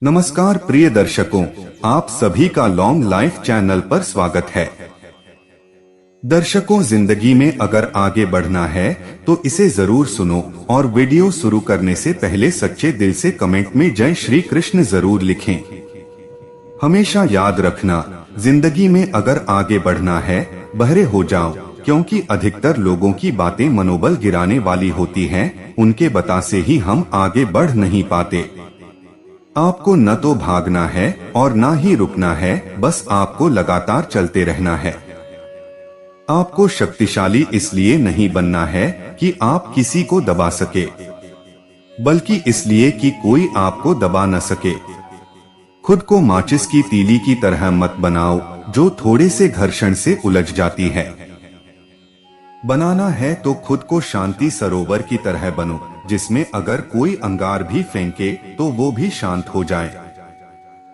नमस्कार प्रिय दर्शकों, आप सभी का लॉन्ग लाइफ चैनल पर स्वागत है। दर्शकों, जिंदगी में अगर आगे बढ़ना है तो इसे जरूर सुनो और वीडियो शुरू करने से पहले सच्चे दिल से कमेंट में जय श्री कृष्ण जरूर लिखें। हमेशा याद रखना, जिंदगी में अगर आगे बढ़ना है बहरे हो जाओ, क्योंकि अधिकतर लोगों की बातें मनोबल गिराने वाली होती हैं, उनके बता से ही हम आगे बढ़ नहीं पाते। आपको न तो भागना है और ना ही रुकना है, बस आपको लगातार चलते रहना है। आपको शक्तिशाली इसलिए नहीं बनना है कि आप किसी को दबा सके, बल्कि इसलिए कि कोई आपको दबा न सके। खुद को माचिस की तीली की तरह मत बनाओ जो थोड़े से घर्षण से उलझ जाती है। बनाना है तो खुद को शांति सरोवर की तरह बनो, जिसमें अगर कोई अंगार भी फेंके तो वो भी शांत हो जाए।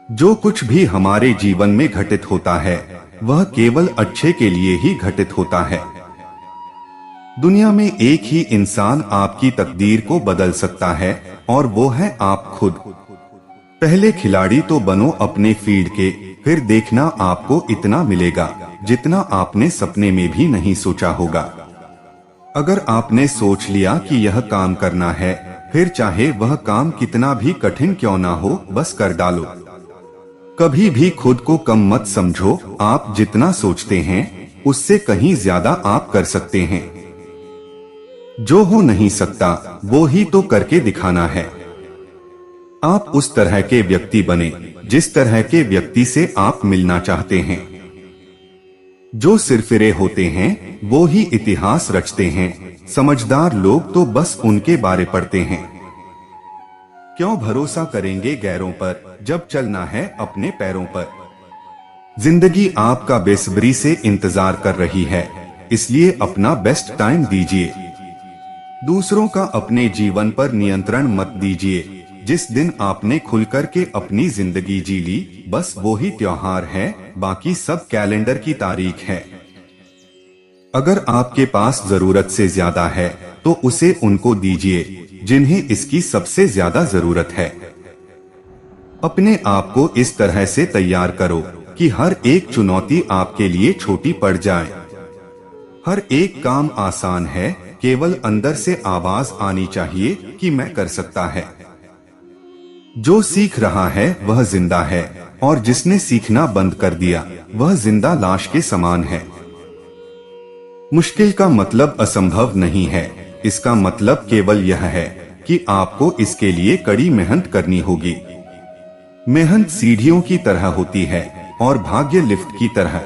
जो कुछ भी हमारे जीवन में घटित होता है वह केवल अच्छे के लिए ही घटित होता है। दुनिया में एक ही इंसान आपकी तकदीर को बदल सकता है और वो है आप खुद। पहले खिलाड़ी तो बनो अपने फील्ड के, फिर देखना आपको इतना मिलेगा जितना आपने सपने में भी नहीं सोचा होगा। अगर आपने सोच लिया कि यह काम करना है, फिर चाहे वह काम कितना भी कठिन क्यों ना हो, बस कर डालो। कभी भी खुद को कम मत समझो, आप जितना सोचते हैं उससे कहीं ज्यादा आप कर सकते हैं। जो हो नहीं सकता वो ही तो करके दिखाना है। आप उस तरह के व्यक्ति बने जिस तरह के व्यक्ति से आप मिलना चाहते हैं। जो सिरफिरे होते हैं वो ही इतिहास रचते हैं, समझदार लोग तो बस उनके बारे पढ़ते हैं। क्यों भरोसा करेंगे गैरों पर जब चलना है अपने पैरों पर। जिंदगी आपका बेसब्री से इंतजार कर रही है, इसलिए अपना बेस्ट टाइम दीजिए। दूसरों का अपने जीवन पर नियंत्रण मत दीजिए। जिस दिन आपने खुलकर के अपनी जिंदगी जी ली, बस वो ही त्योहार है, बाकी सब कैलेंडर की तारीख है। अगर आपके पास जरूरत से ज्यादा है तो उसे उनको दीजिए जिन्हें इसकी सबसे ज्यादा जरूरत है। अपने आप को इस तरह से तैयार करो कि हर एक चुनौती आपके लिए छोटी पड़ जाए। हर एक काम आसान है, केवल अंदर से आवाज आनी चाहिए कि मैं कर सकता है। जो सीख रहा है वह जिंदा है, और जिसने सीखना बंद कर दिया वह जिंदा लाश के समान है। मुश्किल का मतलब असंभव नहीं है, इसका मतलब केवल यह है कि आपको इसके लिए कड़ी मेहनत करनी होगी। मेहनत सीढ़ियों की तरह होती है और भाग्य लिफ्ट की तरह।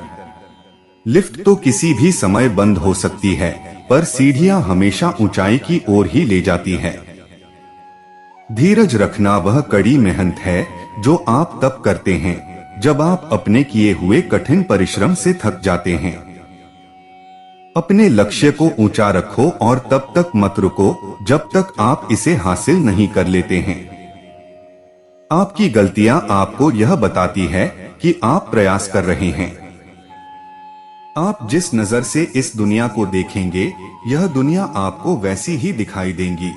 लिफ्ट तो किसी भी समय बंद हो सकती है, पर सीढ़ियां हमेशा ऊंचाई की ओर ही ले जाती है। धीरज रखना वह कड़ी मेहनत है जो आप तब करते हैं जब आप अपने किए हुए कठिन परिश्रम से थक जाते हैं। अपने लक्ष्य को ऊंचा रखो और तब तक मत रुको जब तक आप इसे हासिल नहीं कर लेते हैं। आपकी गलतियां आपको यह बताती है कि आप प्रयास कर रहे हैं। आप जिस नजर से इस दुनिया को देखेंगे, यह दुनिया आपको वैसी ही दिखाई देगी।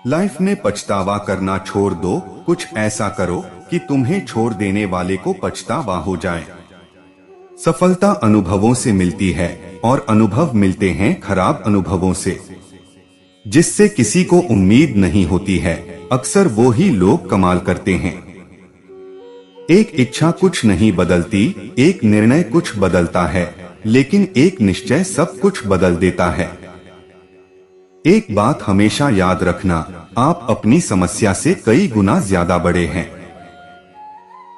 लाइफ में पछतावा करना छोड़ दो, कुछ ऐसा करो कि तुम्हें छोड़ देने वाले को पछतावा हो जाए। सफलता अनुभवों से मिलती है और अनुभव मिलते हैं खराब अनुभवों से। जिससे किसी को उम्मीद नहीं होती है, अक्सर वो ही लोग कमाल करते हैं। एक इच्छा कुछ नहीं बदलती, एक निर्णय कुछ बदलता है, लेकिन एक निश्चय सब कुछ बदल देता है। एक बात हमेशा याद रखना, आप अपनी समस्या से कई गुना ज्यादा बड़े हैं।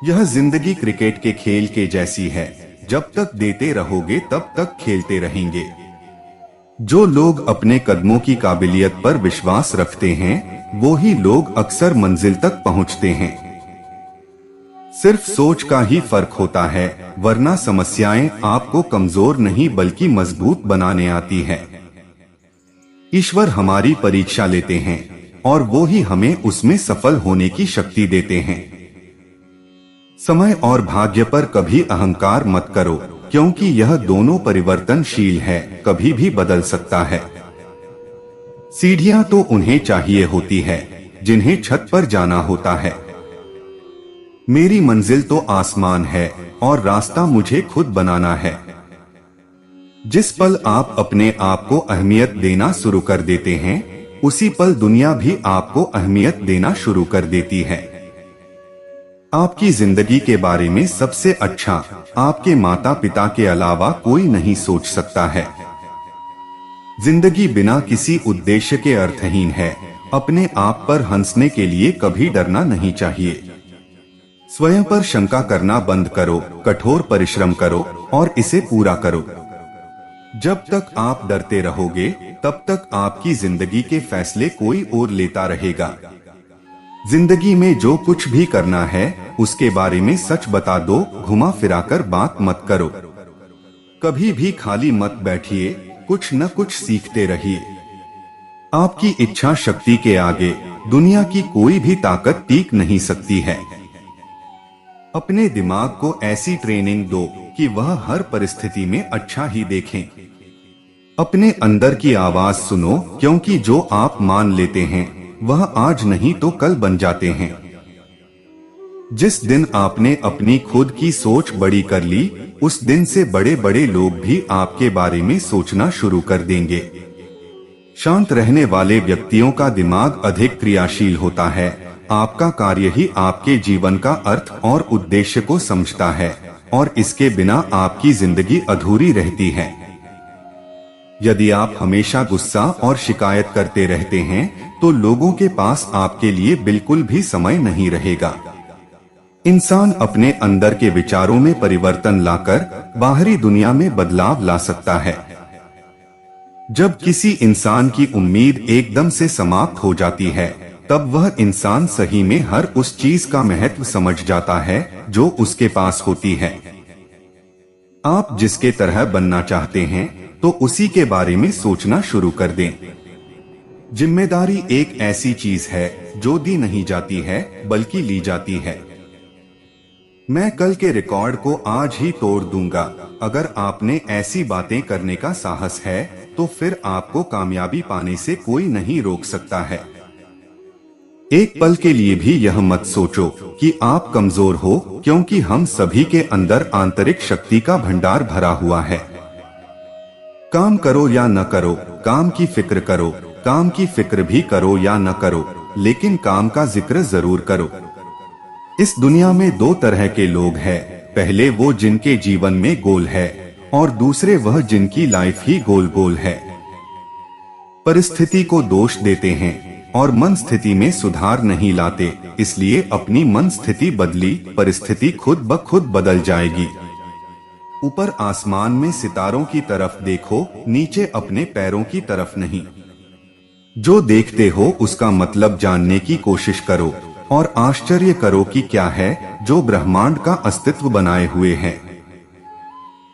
यह जिंदगी क्रिकेट के खेल के जैसी है, जब तक देते रहोगे तब तक खेलते रहेंगे। जो लोग अपने कदमों की काबिलियत पर विश्वास रखते हैं वो ही लोग अक्सर मंजिल तक पहुंचते हैं। सिर्फ सोच का ही फर्क होता है, वरना समस्याएं आपको कमजोर नहीं बल्कि मजबूत बनाने आती है। ईश्वर हमारी परीक्षा लेते हैं और वो ही हमें उसमें सफल होने की शक्ति देते हैं। समय और भाग्य पर कभी अहंकार मत करो, क्योंकि यह दोनों परिवर्तनशील है, कभी भी बदल सकता है। सीढ़ियां तो उन्हें चाहिए होती है जिन्हें छत पर जाना होता है। मेरी मंजिल तो आसमान है और रास्ता मुझे खुद बनाना है। जिस पल आप अपने आप को अहमियत देना शुरू कर देते हैं, उसी पल दुनिया भी आपको अहमियत देना शुरू कर देती है। आपकी जिंदगी के बारे में सबसे अच्छा आपके माता पिता के अलावा कोई नहीं सोच सकता है। जिंदगी बिना किसी उद्देश्य के अर्थहीन है। अपने आप पर हंसने के लिए कभी डरना नहीं चाहिए। स्वयं पर शंका करना बंद करो, कठोर परिश्रम करो और इसे पूरा करो। जब तक आप डरते रहोगे, तब तक आपकी जिंदगी के फैसले कोई और लेता रहेगा। जिंदगी में जो कुछ भी करना है, उसके बारे में सच बता दो, घुमा फिराकर बात मत करो। कभी भी खाली मत बैठिए, कुछ न कुछ सीखते रहिए। आपकी इच्छा शक्ति के आगे दुनिया की कोई भी ताकत टिक नहीं सकती है। अपने दिमाग को ऐसी ट्रेनिंग दो कि वह हर परिस्थिति में अच्छा ही देखें। अपने अंदर की आवाज सुनो, क्योंकि जो आप मान लेते हैं वह आज नहीं तो कल बन जाते हैं। जिस दिन आपने अपनी खुद की सोच बड़ी कर ली, उस दिन से बड़े बड़े लोग भी आपके बारे में सोचना शुरू कर देंगे। शांत रहने वाले व्यक्तियों का दिमाग अधिक क्रियाशील होता है। आपका कार्य ही आपके जीवन का अर्थ और उद्देश्य को समझता है, और इसके बिना आपकी जिंदगी अधूरी रहती है। यदि आप हमेशा गुस्सा और शिकायत करते रहते हैं, तो लोगों के पास आपके लिए बिल्कुल भी समय नहीं रहेगा। इंसान अपने अंदर के विचारों में परिवर्तन लाकर बाहरी दुनिया में बदलाव ला सकता है। जब किसी इंसान की उम्मीद एकदम से समाप्त हो जाती है, तब वह इंसान सही में हर उस चीज का महत्व समझ जाता है जो उसके पास होती है। आप जिसके तरह बनना चाहते हैं, तो उसी के बारे में सोचना शुरू कर दें। जिम्मेदारी एक ऐसी चीज है जो दी नहीं जाती है, बल्कि ली जाती है। मैं कल के रिकॉर्ड को आज ही तोड़ दूंगा। अगर आपने ऐसी बातें करने का साहस है, तो फिर आपको कामयाबी पाने से कोई नहीं रोक सकता है। एक पल के लिए भी यह मत सोचो कि आप कमजोर हो, क्योंकि हम सभी के अंदर आंतरिक शक्ति का भंडार भरा हुआ है। काम करो या न करो, काम की फिक्र करो। काम की फिक्र भी करो या न करो, लेकिन काम का जिक्र जरूर करो। इस दुनिया में दो तरह के लोग हैं। पहले वो जिनके जीवन में गोल है, और दूसरे वह जिनकी लाइफ ही गोल गोल है। परिस्थिति को दोष देते हैं और मन स्थिति में सुधार नहीं लाते। इसलिए अपनी मन स्थिति बदली, परिस्थिति खुद ब खुद बदल जाएगी। ऊपर आसमान में सितारों की तरफ देखो, नीचे अपने पैरों की तरफ नहीं। जो देखते हो उसका मतलब जानने की कोशिश करो, और आश्चर्य करो कि क्या है जो ब्रह्मांड का अस्तित्व बनाए हुए है।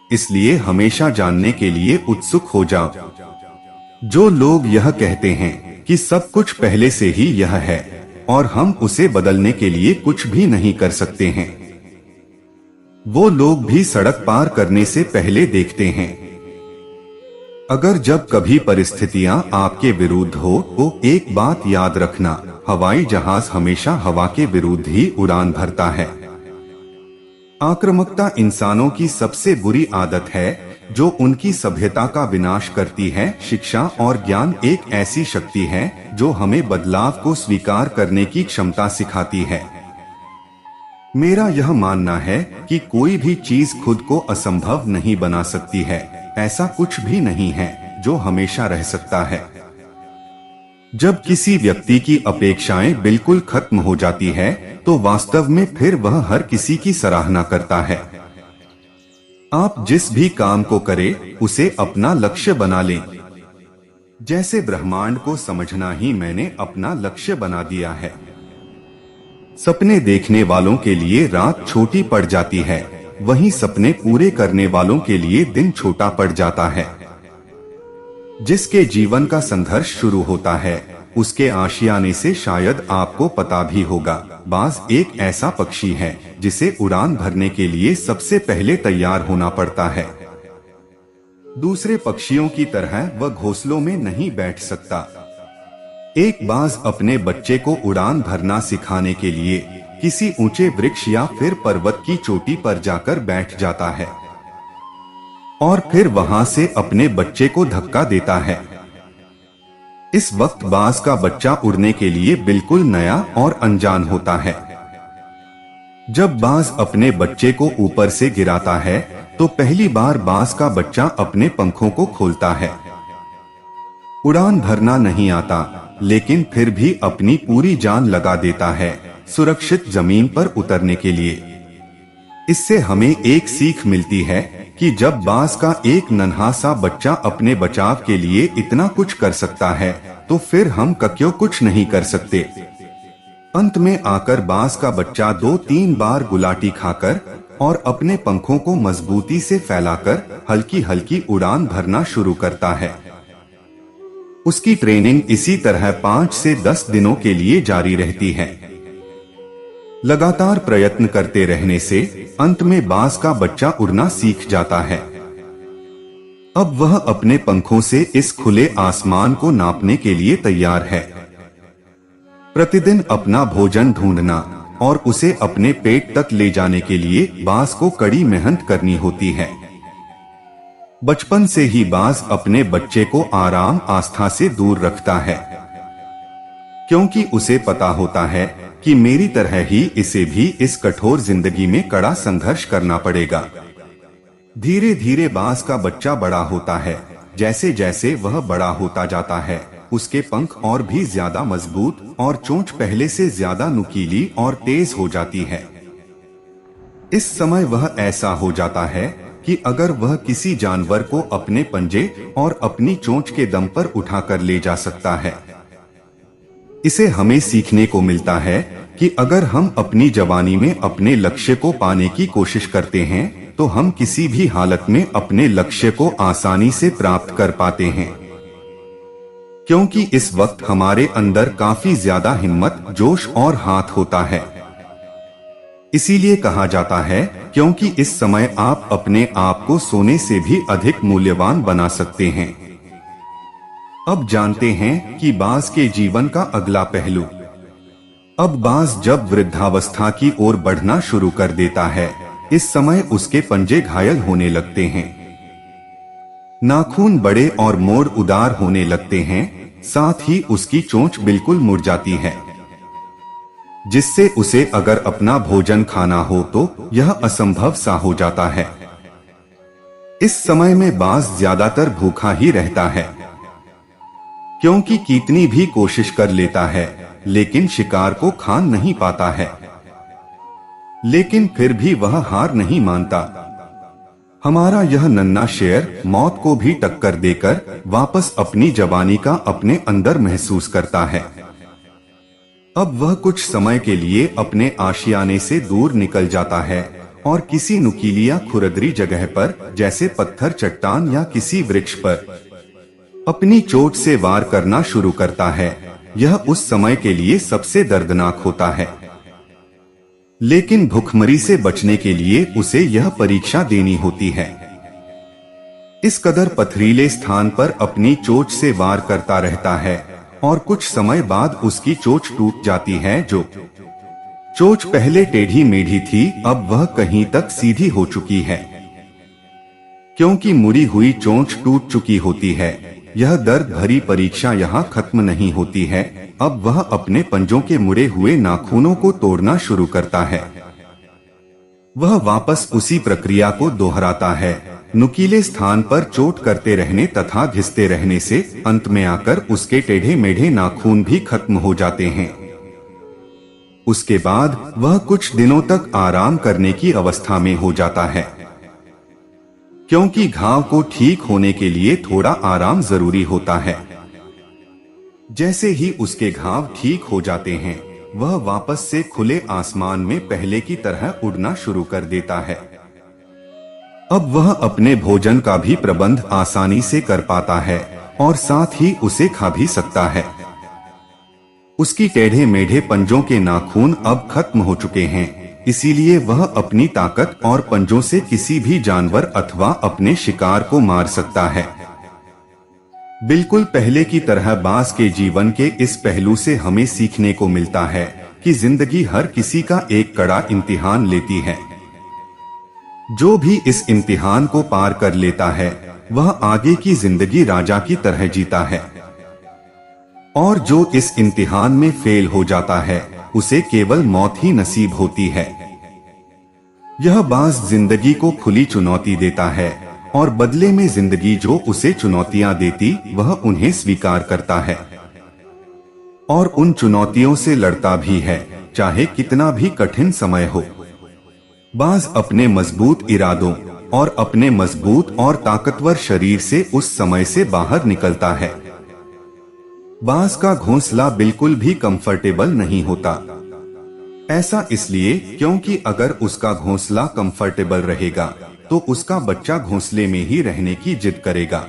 इसलिए हमेशा जानने के लिए उत्सुक हो जाओ। जो लोग यह कहते हैं कि सब कुछ पहले से ही यह है और हम उसे बदलने के लिए कुछ भी नहीं कर सकते हैं, वो लोग भी सड़क पार करने से पहले देखते हैं। अगर जब कभी परिस्थितियां आपके विरुद्ध हो, तो एक बात याद रखना, हवाई जहाज हमेशा हवा के विरुद्ध ही उड़ान भरता है। आक्रामकता इंसानों की सबसे बुरी आदत है जो उनकी सभ्यता का विनाश करती है। शिक्षा और ज्ञान एक ऐसी शक्ति है जो हमें बदलाव को स्वीकार करने की क्षमता सिखाती है। मेरा यह मानना है कि कोई भी चीज खुद को असंभव नहीं बना सकती है। ऐसा कुछ भी नहीं है जो हमेशा रह सकता है। जब किसी व्यक्ति की अपेक्षाएं बिल्कुल खत्म हो जाती है, तो वास्तव में फिर वह हर किसी की सराहना करता है। आप जिस भी काम को करें, उसे अपना लक्ष्य बना लें। जैसे ब्रह्मांड को समझना ही मैंने अपना लक्ष्य बना दिया है। सपने देखने वालों के लिए रात छोटी पड़ जाती है, वहीं सपने पूरे करने वालों के लिए दिन छोटा पड़ जाता है। जिसके जीवन का संघर्ष शुरू होता है, उसके आशियाने से शायद आपको पता भी होगा। बाज एक ऐसा पक्षी है जिसे उड़ान भरने के लिए सबसे पहले तैयार होना पड़ता है। दूसरे पक्षियों की तरह वह घोंसलों में नहीं बैठ सकता। एक बाज अपने बच्चे को उड़ान भरना सिखाने के लिए किसी ऊंचे वृक्ष या फिर पर्वत की चोटी पर जाकर बैठ जाता है और फिर वहां से अपने बच्चे को धक्का देता है। इस वक्त बाज का बच्चा उड़ने के लिए बिल्कुल नया और अनजान होता है। जब बाज अपने बच्चे को ऊपर से गिराता है तो पहली बार बाज का बच्चा अपने पंखों को खोलता है। उड़ान भरना नहीं आता, लेकिन फिर भी अपनी पूरी जान लगा देता है सुरक्षित जमीन पर उतरने के लिए। इससे हमें एक सीख मिलती है कि जब बाज का एक नन्हा सा बच्चा अपने बचाव के लिए इतना कुछ कर सकता है तो फिर हम क्यों कुछ नहीं कर सकते। अंत में आकर बाज का बच्चा 2-3 बार गुलाटी खाकर और अपने पंखों को मजबूती से फैलाकर हल्की हल्की उड़ान भरना शुरू करता है। उसकी ट्रेनिंग इसी तरह 5 से 10 दिनों के लिए जारी रहती है। लगातार प्रयत्न करते रहने से अंत में बाज का बच्चा उड़ना सीख जाता है। अब वह अपने पंखों से इस खुले आसमान को नापने के लिए तैयार है। प्रतिदिन अपना भोजन ढूंढना और उसे अपने पेट तक ले जाने के लिए बाज को कड़ी मेहनत करनी होती है। बचपन से ही बाज अपने बच्चे को आराम आस्था से दूर रखता है, क्योंकि उसे पता होता है कि मेरी तरह ही इसे भी इस कठोर जिंदगी में कड़ा संघर्ष करना पड़ेगा। धीरे धीरे बाज का बच्चा बड़ा होता है। जैसे जैसे वह बड़ा होता जाता है उसके पंख और भी ज्यादा मजबूत और चोंच पहले से ज्यादा नुकीली और तेज हो जाती है। इस समय वह ऐसा हो जाता है कि अगर वह किसी जानवर को अपने पंजे और अपनी चोंच के दम पर उठाकर ले जा सकता है। इसे हमें सीखने को मिलता है कि अगर हम अपनी जवानी में अपने लक्ष्य को पाने की कोशिश करते हैं तो हम किसी भी हालत में अपने लक्ष्य को आसानी से प्राप्त कर पाते हैं, क्योंकि इस वक्त हमारे अंदर काफी ज्यादा हिम्मत, जोश और हाथ होता है। इसीलिए कहा जाता है क्योंकि इस समय आप अपने आप को सोने से भी अधिक मूल्यवान बना सकते हैं। अब जानते हैं कि बाज के जीवन का अगला पहलू। अब बाज जब वृद्धावस्था की ओर बढ़ना शुरू कर देता है, इस समय उसके पंजे घायल होने लगते हैं, नाखून बड़े और मोड़ उदार होने लगते हैं, साथ ही उसकी चोंच बिल्कुल मुड़ जाती है, जिससे उसे अगर अपना भोजन खाना हो तो यह असंभव सा हो जाता है। इस समय में बाज ज्यादातर भूखा ही रहता है, क्योंकि कितनी भी कोशिश कर लेता है लेकिन शिकार को खान नहीं पाता है। लेकिन फिर भी वह हार नहीं मानता। हमारा यह नन्हा शेर मौत को भी टक्कर देकर वापस अपनी जवानी का अपने अंदर महसूस करता है। अब वह कुछ समय के लिए अपने आशियाने से दूर निकल जाता है और किसी नुकीली या खुरदरी जगह पर, जैसे पत्थर, चट्टान या किसी वृक्ष पर अपनी चोट से वार करना शुरू करता है। यह उस समय के लिए सबसे दर्दनाक होता है, लेकिन भूखमरी से बचने के लिए उसे यह परीक्षा देनी होती है। इस कदर पथरीले स्थान पर अपनी चोट से वार करता रहता है और कुछ समय बाद उसकी चोट टूट जाती है। जो चोट पहले टेढ़ी मेढ़ी थी अब वह कहीं तक सीधी हो चुकी है, क्योंकि मुड़ी हुई चोंच टूट चुकी होती है। यह दर्द भरी परीक्षा यहाँ खत्म नहीं होती है। अब वह अपने पंजों के मुड़े हुए नाखूनों को तोड़ना शुरू करता है। वह वापस उसी प्रक्रिया को दोहराता है, नुकीले स्थान पर चोट करते रहने तथा घिसते रहने से अंत में आकर उसके टेढ़े मेढ़े नाखून भी खत्म हो जाते हैं। उसके बाद वह कुछ दिनों तक आराम करने की अवस्था में हो जाता है, क्योंकि घाव को ठीक होने के लिए थोड़ा आराम जरूरी होता है। जैसे ही उसके घाव ठीक हो जाते हैं वह वापस से खुले आसमान में पहले की तरह उड़ना शुरू कर देता है। अब वह अपने भोजन का भी प्रबंध आसानी से कर पाता है और साथ ही उसे खा भी सकता है। उसकी टेढ़े मेढ़े पंजों के नाखून अब खत्म हो चुके हैं, इसीलिए वह अपनी ताकत और पंजों से किसी भी जानवर अथवा अपने शिकार को मार सकता है। बिल्कुल पहले की तरह बाज के जीवन के इस पहलू से हमें सीखने को मिलता है कि जिंदगी हर किसी का एक कड़ा इम्तिहान लेती है। जो भी इस इम्तिहान को पार कर लेता है वह आगे की जिंदगी राजा की तरह जीता है, और जो इस इम्तिहान में फेल हो जाता है उसे केवल मौत ही नसीब होती है। यह बाज जिंदगी को खुली चुनौती देता है और बदले में जिंदगी जो उसे चुनौतियां देती वह उन्हें स्वीकार करता है और उन चुनौतियों से लड़ता भी है, चाहे कितना भी कठिन समय हो। बाज अपने मजबूत इरादों और अपने मजबूत और ताकतवर शरीर से उस समय से बाहर निकलता है। बाज का घोंसला बिल्कुल भी कंफर्टेबल नहीं होता। ऐसा इसलिए क्योंकि अगर उसका घोंसला कंफर्टेबल रहेगा तो उसका बच्चा घोंसले में ही रहने की जिद करेगा।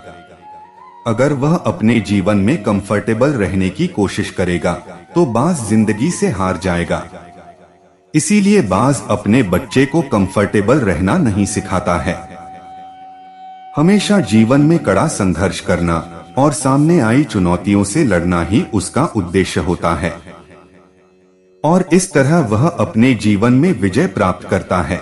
अगर वह अपने जीवन में कंफर्टेबल रहने की कोशिश करेगा तो बाज जिंदगी से हार जाएगा। इसीलिए बाज अपने बच्चे को कंफर्टेबल रहना नहीं सिखाता है। हमेशा जीवन में कड़ा संघर्ष करना और सामने आई चुनौतियों से लड़ना ही उसका उद्देश्य होता है, और इस तरह वह अपने जीवन में विजय प्राप्त करता है।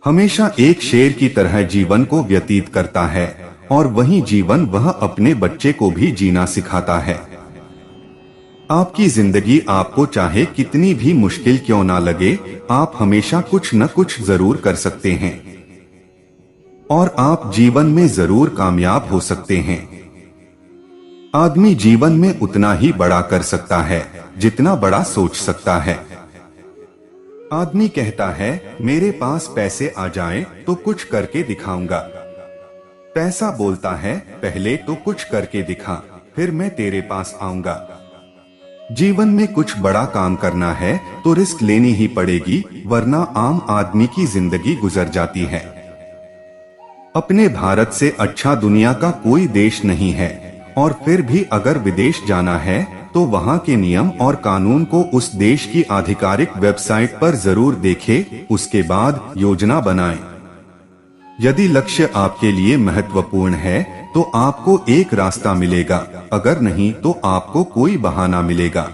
हमेशा एक शेर की तरह जीवन को व्यतीत करता है और वही जीवन वह अपने बच्चे को भी जीना सिखाता है। आपकी जिंदगी आपको चाहे कितनी भी मुश्किल क्यों ना लगे, आप हमेशा कुछ न कुछ जरूर कर सकते हैं और आप जीवन में जरूर कामयाब हो सकते हैं। आदमी जीवन में उतना ही बड़ा कर सकता है जितना बड़ा सोच सकता है। आदमी कहता है मेरे पास पैसे आ जाएं तो कुछ करके दिखाऊंगा। पैसा बोलता है पहले तो कुछ करके दिखा, फिर मैं तेरे पास आऊंगा। जीवन में कुछ बड़ा काम करना है तो रिस्क लेनी ही पड़ेगी, वरना आम आदमी की जिंदगी गुजर जाती है। अपने भारत से अच्छा दुनिया का कोई देश नहीं है, और फिर भी अगर विदेश जाना है तो वहाँ के नियम और कानून को उस देश की आधिकारिक वेबसाइट पर जरूर देखें, उसके बाद योजना बनाएं। यदि लक्ष्य आपके लिए महत्वपूर्ण है तो आपको एक रास्ता मिलेगा, अगर नहीं तो आपको कोई बहाना मिलेगा।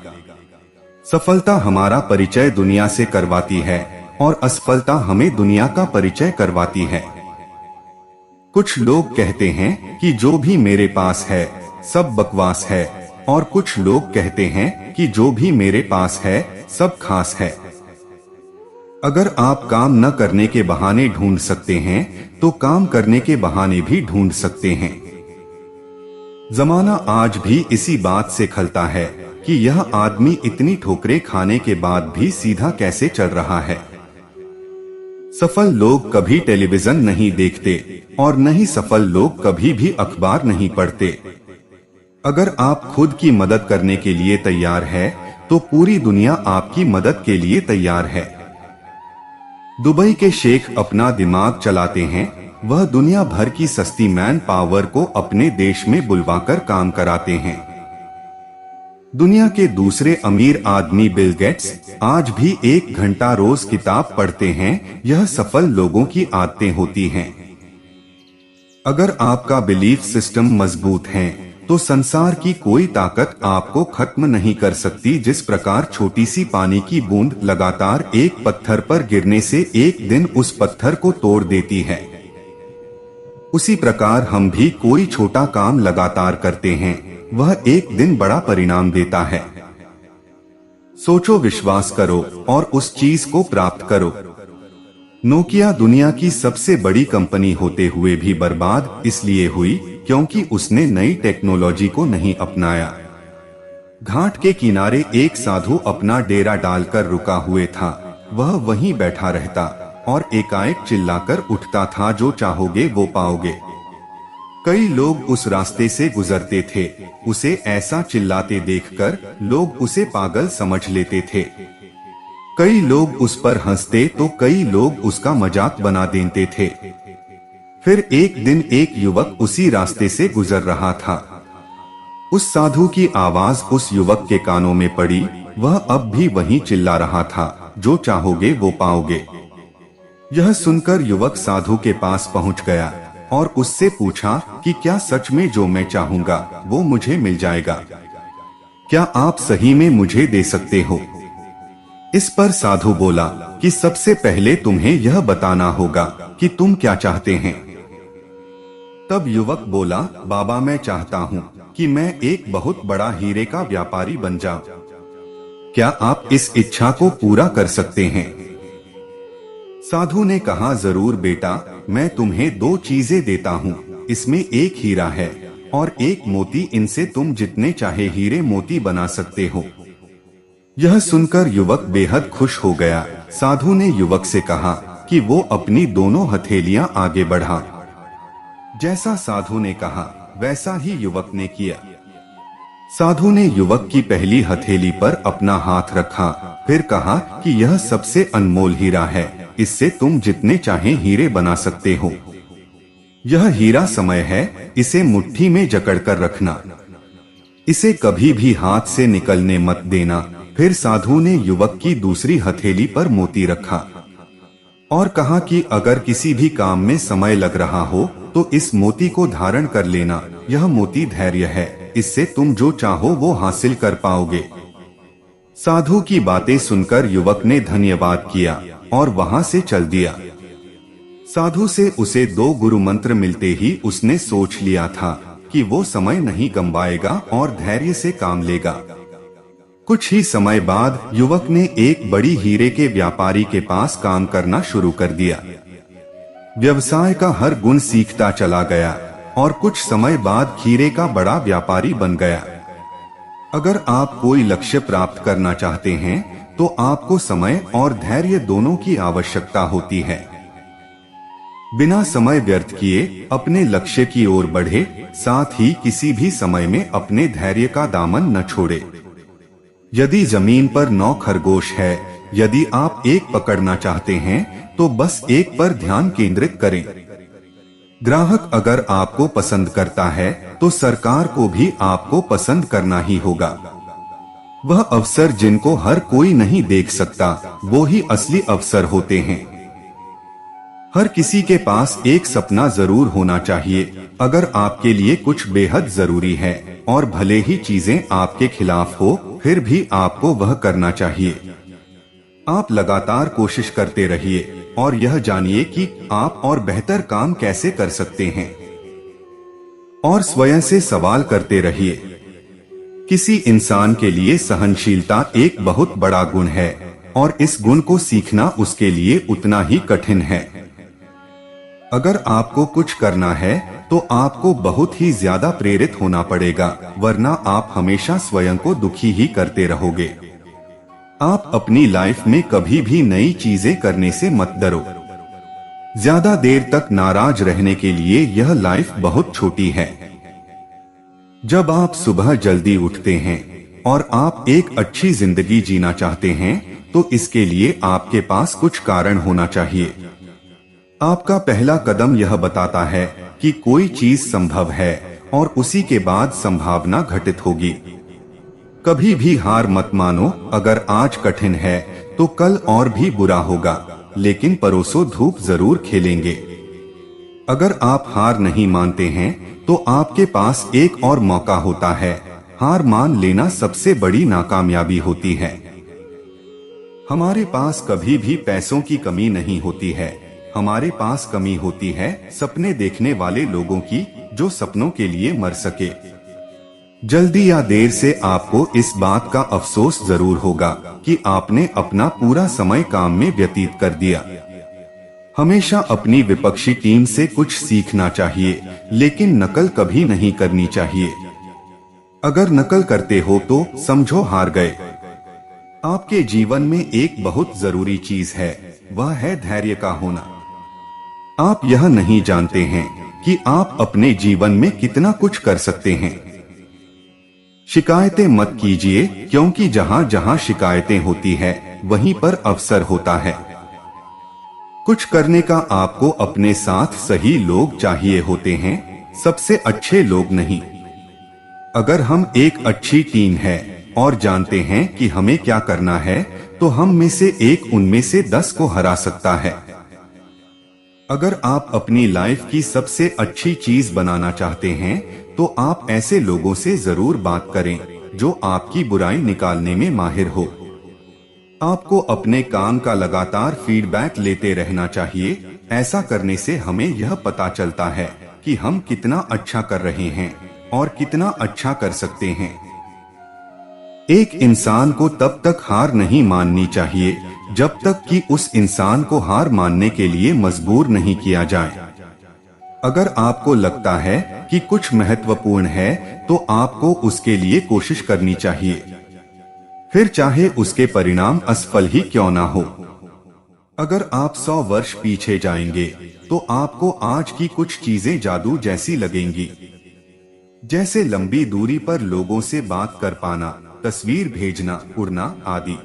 सफलता हमारा परिचय दुनिया से करवाती है और असफलता हमें दुनिया का परिचय करवाती है। कुछ लोग कहते हैं कि जो भी मेरे पास है सब बकवास है, और कुछ लोग कहते हैं कि जो भी मेरे पास है सब खास है। अगर आप काम न करने के बहाने ढूंढ सकते हैं तो काम करने के बहाने भी ढूंढ सकते हैं। जमाना आज भी इसी बात से खलता है कि यह आदमी इतनी ठोकरें खाने के बाद भी सीधा कैसे चल रहा है। सफल लोग कभी टेलीविजन नहीं देखते और न ही सफल लोग कभी भी अखबार नहीं पढ़ते। अगर आप खुद की मदद करने के लिए तैयार है तो पूरी दुनिया आपकी मदद के लिए तैयार है। दुबई के शेख अपना दिमाग चलाते हैं, वह दुनिया भर की सस्ती मैन पावर को अपने देश में बुलवाकर काम कराते हैं। दुनिया के दूसरे अमीर आदमी बिल गेट्स आज भी 1 घंटा रोज किताब पढ़ते हैं। यह सफल लोगों की आदतें होती हैं। अगर आपका बिलीफ सिस्टम मजबूत है तो संसार की कोई ताकत आपको खत्म नहीं कर सकती। जिस प्रकार छोटी सी पानी की बूंद लगातार एक पत्थर पर गिरने से एक दिन उस पत्थर को तोड़ देती है, उसी प्रकार हम भी कोई छोटा काम लगातार करते हैं, वह एक दिन बड़ा परिणाम देता है। सोचो, विश्वास करो और उस चीज को प्राप्त करो। नोकिया दुनिया की सबसे बड़ी कंपनी होते हुए भी बर्बाद इसलिए हुई क्योंकि उसने नई टेक्नोलॉजी को नहीं अपनाया। घाट के किनारे एक साधु अपना डेरा डालकर रुका हुए था। वह वहीं बैठा रहता और एकाएक चिल्लाकर उठता था, जो चाहोगे वो पाओगे। कई लोग उस रास्ते से गुजरते थे। उसे ऐसा चिल्लाते देखकर लोग उसे पागल समझ लेते थे। कई लोग उस पर हंसते तो कई लोग उसका मजाक बना देते थे। फिर एक दिन एक युवक उसी रास्ते से गुजर रहा था। उस साधु की आवाज उस युवक के कानों में पड़ी। वह अब भी वहीं चिल्ला रहा था, जो चाहोगे वो पाओगे। यह सुनकर युवक साधु के पास पहुंच गया और उससे पूछा कि क्या सच में जो मैं चाहूंगा वो मुझे मिल जाएगा? क्या आप सही में मुझे दे सकते हो? इस पर साधु बोला कि सबसे पहले तुम्हें यह बताना होगा कि तुम क्या चाहते हैं। तब युवक बोला, बाबा मैं चाहता हूँ कि मैं एक बहुत बड़ा हीरे का व्यापारी बन जाऊं। क्या आप इस इच्छा को पूरा कर सकते हैं? साधु ने कहा, जरूर बेटा, मैं तुम्हें 2 चीजें देता हूँ। इसमें एक हीरा है और एक मोती। इनसे तुम जितने चाहे हीरे मोती बना सकते हो। यह सुनकर युवक बेहद खुश हो गया। साधु ने युवक से कहा कि वो अपनी दोनों हथेलियां आगे बढ़ा। जैसा साधु ने कहा वैसा ही युवक ने किया। साधु ने युवक की पहली हथेली पर अपना हाथ रखा, फिर कहा कि यह सबसे अनमोल हीरा है, इससे तुम जितने चाहे हीरे बना सकते हो। यह हीरा समय है, इसे मुट्ठी में जकड़कर रखना, इसे कभी भी हाथ से निकलने मत देना। फिर साधु ने युवक की दूसरी हथेली पर मोती रखा और कहा कि अगर किसी भी काम में समय लग रहा हो तो इस मोती को धारण कर लेना। यह मोती धैर्य है, इससे तुम जो चाहो वो हासिल कर पाओगे। साधु की बातें सुनकर युवक ने धन्यवाद किया और वहां से चल दिया। साधु से उसे 2 गुरु मंत्र मिलते ही उसने सोच लिया था कि वो समय नहीं गंवाएगा और धैर्य से काम लेगा। कुछ ही समय बाद युवक ने एक बड़ी हीरे के व्यापारी के पास काम करना शुरू कर दिया। व्यवसाय का हर गुण सीखता चला गया और कुछ समय बाद हीरे का बड़ा व्यापारी बन गया। अगर आप कोई लक्ष्य प्राप्त करना चाहते हैं तो आपको समय और धैर्य दोनों की आवश्यकता होती है। बिना समय व्यर्थ किए अपने लक्ष्य की ओर बढ़े, साथ ही किसी भी समय में अपने धैर्य का दामन न छोड़े। यदि जमीन पर 9 खरगोश है, यदि आप एक पकड़ना चाहते हैं तो बस एक पर ध्यान केंद्रित करें। ग्राहक अगर आपको पसंद करता है तो सरकार को भी आपको पसंद करना ही होगा। वह अवसर जिनको हर कोई नहीं देख सकता, वो ही असली अवसर होते हैं। हर किसी के पास एक सपना जरूर होना चाहिए। अगर आपके लिए कुछ बेहद जरूरी है और भले ही चीजें आपके खिलाफ हो, फिर भी आपको वह करना चाहिए। आप लगातार कोशिश करते रहिए और यह जानिए कि आप और बेहतर काम कैसे कर सकते हैं, और स्वयं से सवाल करते रहिए। किसी इंसान के लिए सहनशीलता एक बहुत बड़ा गुण है और इस गुण को सीखना उसके लिए उतना ही कठिन है। अगर आपको कुछ करना है तो आपको बहुत ही ज्यादा प्रेरित होना पड़ेगा, वरना आप हमेशा स्वयं को दुखी ही करते रहोगे। आप अपनी लाइफ में कभी भी नई चीजें करने से मत डरो। ज्यादा देर तक नाराज रहने के लिए यह लाइफ बहुत छोटी है। जब आप सुबह जल्दी उठते हैं और आप एक अच्छी जिंदगी जीना चाहते हैं तो इसके लिए आपके पास कुछ कारण होना चाहिए। आपका पहला कदम यह बताता है कि कोई चीज संभव है और उसी के बाद संभावना घटित होगी। कभी भी हार मत मानो। अगर आज कठिन है तो कल और भी बुरा होगा, लेकिन परोसो धूप जरूर खिलेंगे। अगर आप हार नहीं मानते हैं तो आपके पास एक और मौका होता है। हार मान लेना सबसे बड़ी नाकामयाबी होती है। हमारे पास कभी भी पैसों की कमी नहीं होती है, हमारे पास कमी होती है सपने देखने वाले लोगों की, जो सपनों के लिए मर सके। जल्दी या देर से आपको इस बात का अफसोस जरूर होगा कि आपने अपना पूरा समय काम में व्यतीत कर दिया। हमेशा अपनी विपक्षी टीम से कुछ सीखना चाहिए, लेकिन नकल कभी नहीं करनी चाहिए। अगर नकल करते हो तो समझो हार गए। आपके जीवन में एक बहुत जरूरी चीज है, वह है धैर्य का होना। आप यह नहीं जानते हैं कि आप अपने जीवन में कितना कुछ कर सकते हैं। शिकायतें मत कीजिए, क्योंकि जहां जहां शिकायतें होती है वहीं पर अवसर होता है। कुछ करने का आपको अपने साथ सही लोग चाहिए होते हैं, सबसे अच्छे लोग नहीं। अगर हम एक अच्छी टीम है और जानते हैं कि हमें क्या करना है, तो हम में से एक उनमें से 10 को हरा सकता है। अगर आप अपनी लाइफ की सबसे अच्छी चीज बनाना चाहते हैं तो आप ऐसे लोगों से जरूर बात करें जो आपकी बुराई निकालने में माहिर हो। आपको अपने काम का लगातार फीडबैक लेते रहना चाहिए। ऐसा करने से हमें यह पता चलता है कि हम कितना अच्छा कर रहे हैं और कितना अच्छा कर सकते हैं। एक इंसान को तब तक हार नहीं माननी चाहिए जब तक कि उस इंसान को हार मानने के लिए मजबूर नहीं किया जाए। अगर आपको लगता है कि कुछ महत्वपूर्ण है तो आपको उसके लिए कोशिश करनी चाहिए, फिर चाहे उसके परिणाम असफल ही क्यों ना हो। अगर आप 100 वर्ष पीछे जाएंगे तो आपको आज की कुछ चीजें जादू जैसी लगेंगी, जैसे लंबी दूरी पर लोगों से बात कर पाना, तस्वीर भेजना, उड़ना आदि।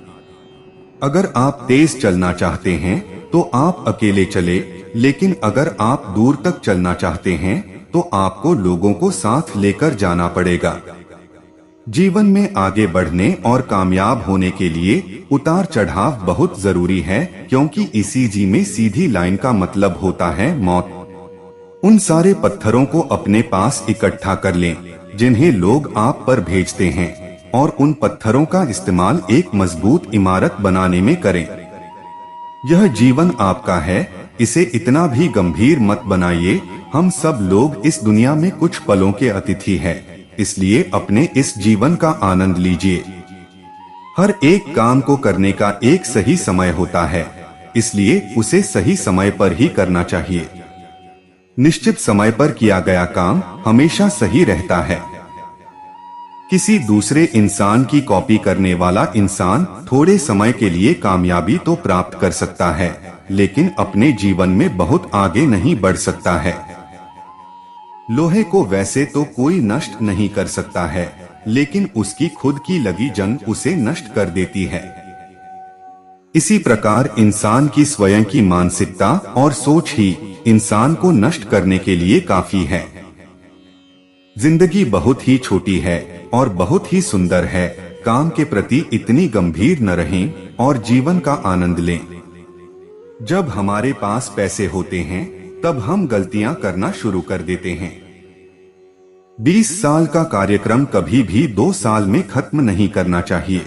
अगर आप तेज चलना चाहते हैं तो आप अकेले चले, लेकिन अगर आप दूर तक चलना चाहते हैं तो आपको लोगों को साथ लेकर जाना पड़ेगा। जीवन में आगे बढ़ने और कामयाब होने के लिए उतार चढ़ाव बहुत जरूरी है, क्योंकि इसी जी में सीधी लाइन का मतलब होता है मौत। उन सारे पत्थरों को अपने पास इकट्ठा कर लें जिन्हें लोग आप पर भेजते हैं, और उन पत्थरों का इस्तेमाल एक मजबूत इमारत बनाने में करें। यह जीवन आपका है, इसे इतना भी गंभीर मत बनाइए। हम सब लोग इस दुनिया में कुछ पलों के अतिथि हैं, इसलिए अपने इस जीवन का आनंद लीजिए। हर एक काम को करने का एक सही समय होता है, इसलिए उसे सही समय पर ही करना चाहिए। निश्चित समय पर किया गया काम हमेशा सही रहता है। किसी दूसरे इंसान की कॉपी करने वाला इंसान थोड़े समय के लिए कामयाबी तो प्राप्त कर सकता है, लेकिन अपने जीवन में बहुत आगे नहीं बढ़ सकता है। लोहे को वैसे तो कोई नष्ट नहीं कर सकता है, लेकिन उसकी खुद की लगी जंग उसे नष्ट कर देती है। इसी प्रकार इंसान की स्वयं की मानसिकता और सोच ही इंसान को नष्ट करने के लिए काफी है। जिंदगी बहुत ही छोटी है और बहुत ही सुंदर है। काम के प्रति इतनी गंभीर न रहें और जीवन का आनंद लें। जब हमारे पास पैसे होते हैं तब हम गलतियां करना शुरू कर देते हैं। 20 साल का कार्यक्रम कभी भी 2 साल में खत्म नहीं करना चाहिए।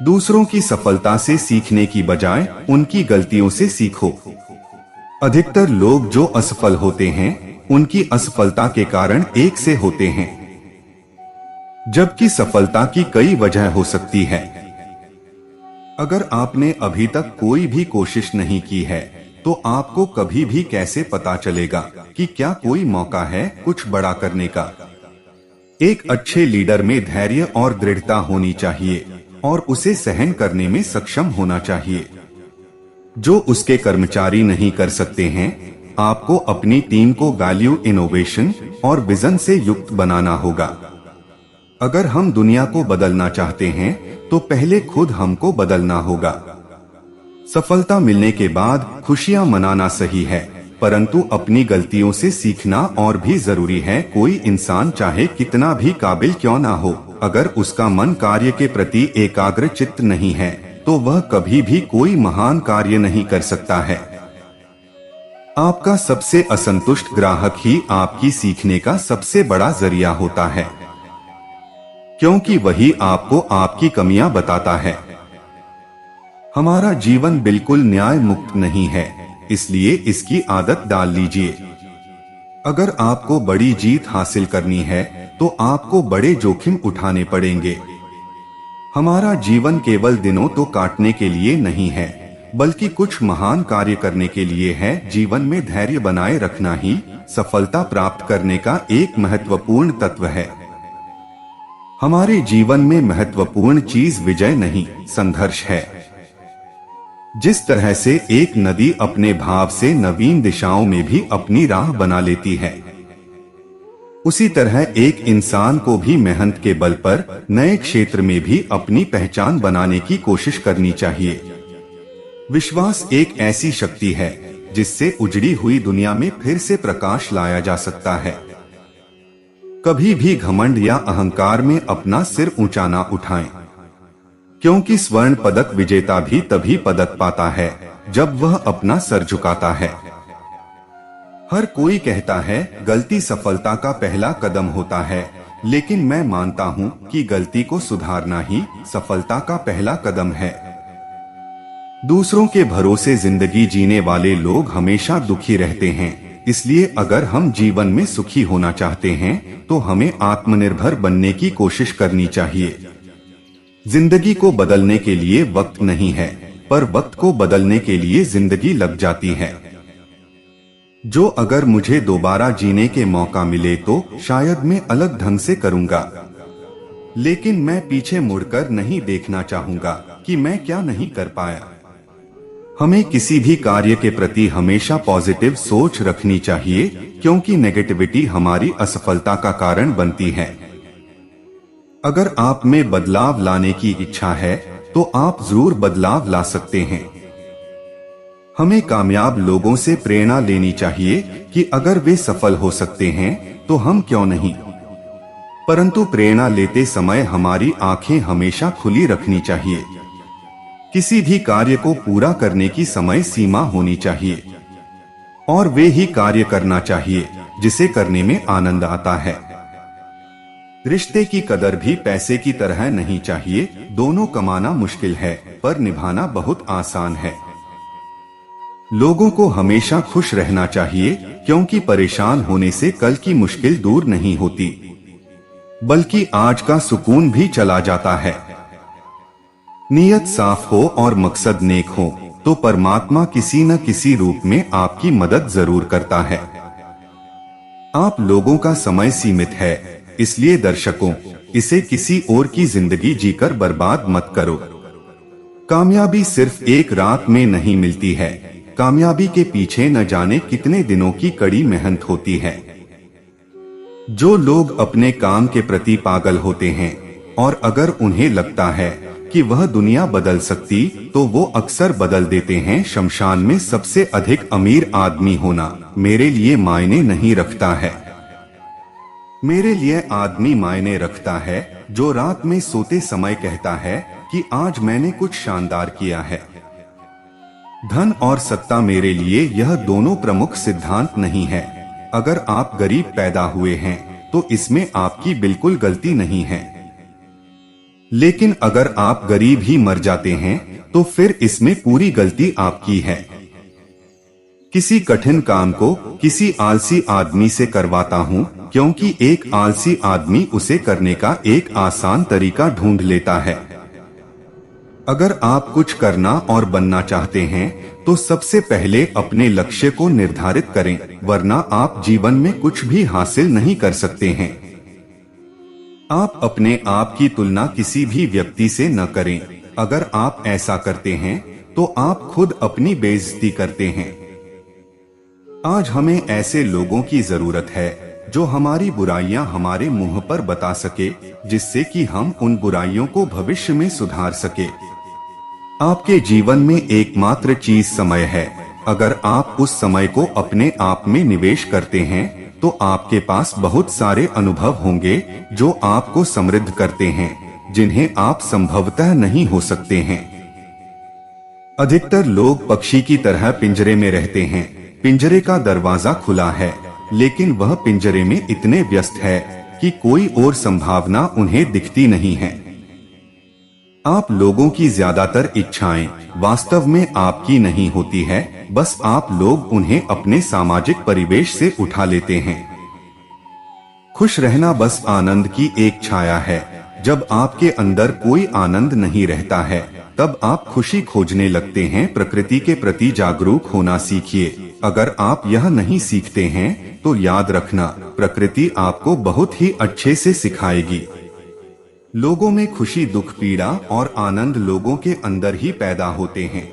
दूसरों की सफलता से सीखने की बजाय उनकी गलतियों से सीखो। अधिकतर लोग जो असफल होते हैं उनकी असफलता के कारण एक से होते हैं, जबकि सफलता की कई वजह हो सकती है। अगर आपने अभी तक कोई भी कोशिश नहीं की है तो आपको कभी भी कैसे पता चलेगा कि क्या कोई मौका है कुछ बड़ा करने का। एक अच्छे लीडर में धैर्य और दृढ़ता होनी चाहिए और उसे सहन करने में सक्षम होना चाहिए, जो उसके कर्मचारी नहीं कर सकते हैं। आपको अपनी टीम को वैल्यू, इनोवेशन और विजन से युक्त बनाना होगा। अगर हम दुनिया को बदलना चाहते हैं तो पहले खुद हमको बदलना होगा। सफलता मिलने के बाद खुशियां मनाना सही है, परंतु अपनी गलतियों से सीखना और भी जरूरी है। कोई इंसान चाहे कितना भी काबिल क्यों ना हो, अगर उसका मन कार्य के प्रति एकाग्र चित्त नहीं है तो वह कभी भी कोई महान कार्य नहीं कर सकता है। आपका सबसे असंतुष्ट ग्राहक ही आपकी सीखने का सबसे बड़ा जरिया होता है, क्योंकि वही आपको आपकी कमियां बताता है। हमारा जीवन बिल्कुल न्याय मुक्त नहीं है, इसलिए इसकी आदत डाल लीजिए। अगर आपको बड़ी जीत हासिल करनी है तो आपको बड़े जोखिम उठाने पड़ेंगे। हमारा जीवन केवल दिनों तो काटने के लिए नहीं है, बल्कि कुछ महान कार्य करने के लिए है। जीवन में धैर्य बनाए रखना ही सफलता प्राप्त करने का एक महत्वपूर्ण तत्व है। हमारे जीवन में महत्वपूर्ण चीज विजय नहीं, संघर्ष है। जिस तरह से एक नदी अपने भाव से नवीन दिशाओं में भी अपनी राह बना लेती है, उसी तरह एक इंसान को भी मेहनत के बल पर नए क्षेत्र में भी अपनी पहचान बनाने की कोशिश करनी चाहिए। विश्वास एक ऐसी शक्ति है जिससे उजड़ी हुई दुनिया में फिर से प्रकाश लाया जा सकता है। कभी भी घमंड या अहंकार में अपना सिर ऊंचा ना उठाएं, क्योंकि स्वर्ण पदक विजेता भी तभी पदक पाता है जब वह अपना सर झुकाता है। हर कोई कहता है गलती सफलता का पहला कदम होता है, लेकिन मैं मानता हूं कि गलती को सुधारना ही सफलता का पहला कदम है। दूसरों के भरोसे जिंदगी जीने वाले लोग हमेशा दुखी रहते हैं। इसलिए अगर हम जीवन में सुखी होना चाहते हैं तो हमें आत्मनिर्भर बनने की कोशिश करनी चाहिए। जिंदगी को बदलने के लिए वक्त नहीं है, पर वक्त को बदलने के लिए जिंदगी लग जाती है। जो अगर मुझे दोबारा जीने के मौका मिले तो शायद मैं अलग ढंग से करूंगा, लेकिन मैं पीछे मुड़कर नहीं देखना चाहूंगा कि मैं क्या नहीं कर पाया। हमें किसी भी कार्य के प्रति हमेशा पॉजिटिव सोच रखनी चाहिए, क्योंकि नेगेटिविटी हमारी असफलता का कारण बनती है। अगर आप में बदलाव लाने की इच्छा है तो आप जरूर बदलाव ला सकते हैं। हमें कामयाब लोगों से प्रेरणा लेनी चाहिए कि अगर वे सफल हो सकते हैं तो हम क्यों नहीं। परंतु प्रेरणा लेते समय हमारी आंखें हमेशा खुली रखनी चाहिए। किसी भी कार्य को पूरा करने की समय सीमा होनी चाहिए और वे ही कार्य करना चाहिए जिसे करने में आनंद आता है। रिश्ते की कदर भी पैसे की तरह नहीं चाहिए। दोनों कमाना मुश्किल है पर निभाना बहुत आसान है। लोगों को हमेशा खुश रहना चाहिए, क्योंकि परेशान होने से कल की मुश्किल दूर नहीं होती, बल्कि आज का सुकून भी चला जाता है। नीयत साफ हो और मकसद नेक हो तो परमात्मा किसी न किसी रूप में आपकी मदद जरूर करता है। आप लोगों का समय सीमित है, इसलिए दर्शकों, इसे किसी और की जिंदगी जीकर बर्बाद मत करो। कामयाबी सिर्फ एक रात में नहीं मिलती है। कामयाबी के पीछे न जाने कितने दिनों की कड़ी मेहनत होती है। जो लोग अपने काम के प्रति पागल होते हैं और अगर उन्हें लगता है कि वह दुनिया बदल सकती तो वो अक्सर बदल देते हैं। शमशान में सबसे अधिक अमीर आदमी होना मेरे लिए मायने नहीं रखता है। मेरे लिए आदमी मायने रखता है जो रात में सोते समय कहता है कि आज मैंने कुछ शानदार किया है। धन और सत्ता मेरे लिए यह दोनों प्रमुख सिद्धांत नहीं है। अगर आप गरीब पैदा हुए हैं तो इसमें आपकी बिल्कुल गलती नहीं है, लेकिन अगर आप गरीब ही मर जाते हैं तो फिर इसमें पूरी गलती आपकी है। किसी कठिन काम को किसी आलसी आदमी से करवाता हूँ, क्योंकि एक आलसी आदमी उसे करने का एक आसान तरीका ढूंढ लेता है। अगर आप कुछ करना और बनना चाहते हैं तो सबसे पहले अपने लक्ष्य को निर्धारित करें, वरना आप जीवन में कुछ भी हासिल नहीं कर सकते हैं। आप अपने आप की तुलना किसी भी व्यक्ति से न करें। अगर आप ऐसा करते हैं तो आप खुद अपनी बेइज्जती करते हैं। आज हमें ऐसे लोगों की जरूरत है जो हमारी बुराइयां हमारे मुंह पर बता सके, जिससे कि हम उन बुराइयों को भविष्य में सुधार सके। आपके जीवन में एकमात्र चीज समय है। अगर आप उस समय को अपने आप में निवेश करते हैं तो आपके पास बहुत सारे अनुभव होंगे जो आपको समृद्ध करते हैं, जिन्हें आप संभवतः नहीं हो सकते हैं। अधिकतर लोग पक्षी की तरह पिंजरे में रहते हैं। पिंजरे का दरवाजा खुला है, लेकिन वह पिंजरे में इतने व्यस्त है कि कोई और संभावना उन्हें दिखती नहीं है। आप लोगों की ज्यादातर इच्छाएं वास्तव में आपकी नहीं होती है, बस आप लोग उन्हें अपने सामाजिक परिवेश से उठा लेते हैं। खुश रहना बस आनंद की एक छाया है। जब आपके अंदर कोई आनंद नहीं रहता है तब आप खुशी खोजने लगते हैं। प्रकृति के प्रति जागरूक होना सीखिए। अगर आप यह नहीं सीखते हैं तो याद रखना, प्रकृति आपको बहुत ही अच्छे से सिखाएगी। लोगों में खुशी, दुख, पीड़ा और आनंद लोगों के अंदर ही पैदा होते हैं।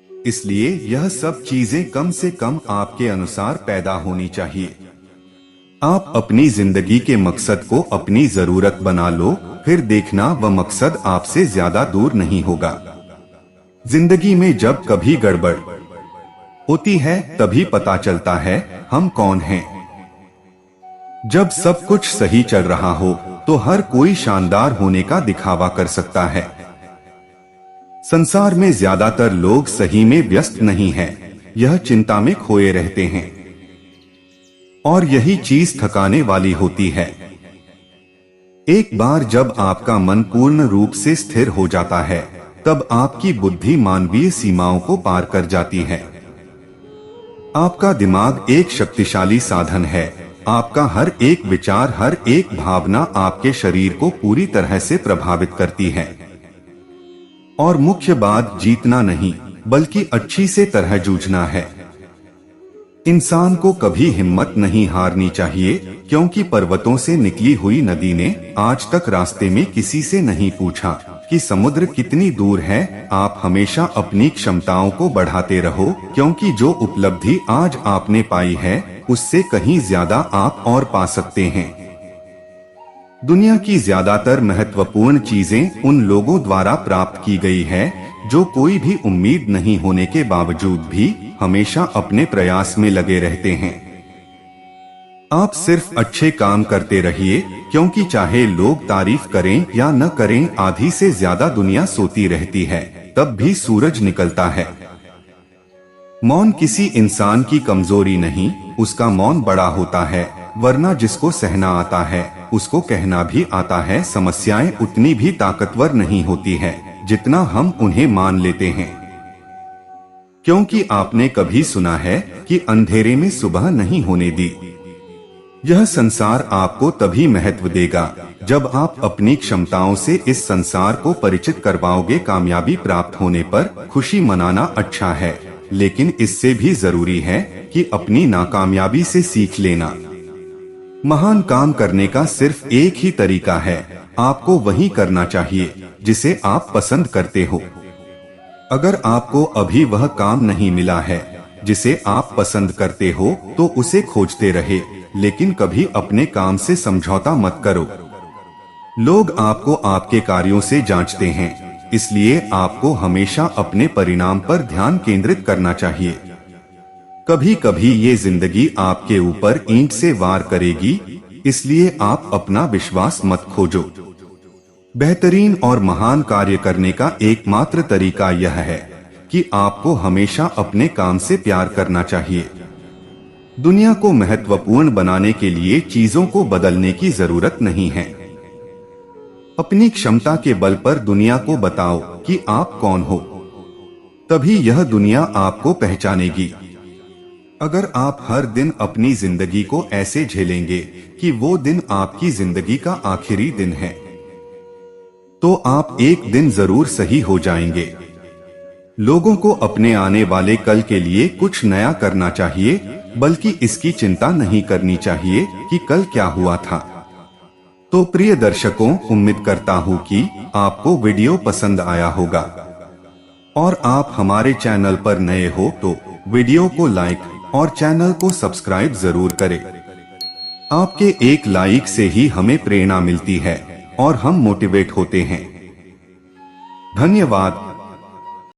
इसलिए यह सब चीजें कम से कम आपके अनुसार पैदा होनी चाहिए। आप अपनी जिंदगी के मकसद को अपनी जरूरत बना लो, फिर देखना वह मकसद आपसे ज्यादा दूर नहीं होगा। जिंदगी में जब कभी गड़बड़ होती है तभी पता चलता है हम कौन हैं। जब सब कुछ सही चल रहा हो तो हर कोई शानदार होने का दिखावा कर सकता है। संसार में ज्यादातर लोग सही में व्यस्त नहीं हैं, यह चिंता में खोए रहते हैं और यही चीज थकाने वाली होती है। एक बार जब आपका मन पूर्ण रूप से स्थिर हो जाता है तब आपकी बुद्धि मानवीय सीमाओं को पार कर जाती है। आपका दिमाग एक शक्तिशाली साधन है। आपका हर एक विचार, हर एक भावना आपके शरीर को पूरी तरह से प्रभावित करती है। और मुख्य बात जीतना नहीं, बल्कि अच्छी से तरह जूझना है। इंसान को कभी हिम्मत नहीं हारनी चाहिए, क्योंकि पर्वतों से निकली हुई नदी ने आज तक रास्ते में किसी से नहीं पूछा कि समुद्र कितनी दूर है। आप हमेशा अपनी क्षमताओं को बढ़ाते रहो, क्योंकि जो उपलब्धि आज आपने पाई है उससे कहीं ज्यादा आप और पा सकते हैं। दुनिया की ज्यादातर महत्वपूर्ण चीजें उन लोगों द्वारा प्राप्त की गई है जो कोई भी उम्मीद नहीं होने के बावजूद भी हमेशा अपने प्रयास में लगे रहते हैं। आप सिर्फ अच्छे काम करते रहिए, क्योंकि चाहे लोग तारीफ करें या न करें, आधी से ज्यादा दुनिया सोती रहती है, तब भी सूरज निकलता है। मौन किसी इंसान की कमजोरी नहीं, उसका मौन बड़ा होता है। वरना जिसको सहना आता है उसको कहना भी आता है। समस्याएं उतनी भी ताकतवर नहीं होती है जितना हम उन्हें मान लेते हैं, क्योंकि आपने कभी सुना है कि अंधेरे में सुबह नहीं होने दी। यह संसार आपको तभी महत्व देगा जब आप अपनी क्षमताओं से इस संसार को परिचित करवाओगे। कामयाबी प्राप्त होने पर खुशी मनाना अच्छा है, लेकिन इससे भी जरूरी है कि अपनी नाकामयाबी से सीख लेना। महान काम करने का सिर्फ एक ही तरीका है, आपको वही करना चाहिए जिसे आप पसंद करते हो। अगर आपको अभी वह काम नहीं मिला है जिसे आप पसंद करते हो, तो उसे खोजते रहे, लेकिन कभी अपने काम से समझौता मत करो। लोग आपको आपके कार्यों से जांचते हैं, इसलिए आपको हमेशा अपने परिणाम पर ध्यान केंद्रित करना चाहिए। कभी कभी ये जिंदगी आपके ऊपर ईंट से वार करेगी, इसलिए आप अपना विश्वास मत खोजो। बेहतरीन और महान कार्य करने का एकमात्र तरीका यह है कि आपको हमेशा अपने काम से प्यार करना चाहिए। दुनिया को महत्वपूर्ण बनाने के लिए चीजों को बदलने की जरूरत नहीं है। अपनी क्षमता के बल पर दुनिया को बताओ कि आप कौन हो, तभी यह दुनिया आपको पहचानेगी। अगर आप हर दिन अपनी जिंदगी को ऐसे झेलेंगे कि वो दिन आपकी जिंदगी का आखिरी दिन है, तो आप एक दिन जरूर सही हो जाएंगे। लोगों को अपने आने वाले कल के लिए कुछ नया करना चाहिए, बल्कि इसकी चिंता नहीं करनी चाहिए कि कल क्या हुआ था। तो प्रिय दर्शकों, उम्मीद करता हूँ कि आपको वीडियो पसंद आया होगा, और आप हमारे चैनल पर नए हो तो वीडियो को लाइक और चैनल को सब्सक्राइब जरूर करें। आपके एक लाइक से ही हमें प्रेरणा मिलती है और हम मोटिवेट होते हैं। धन्यवाद।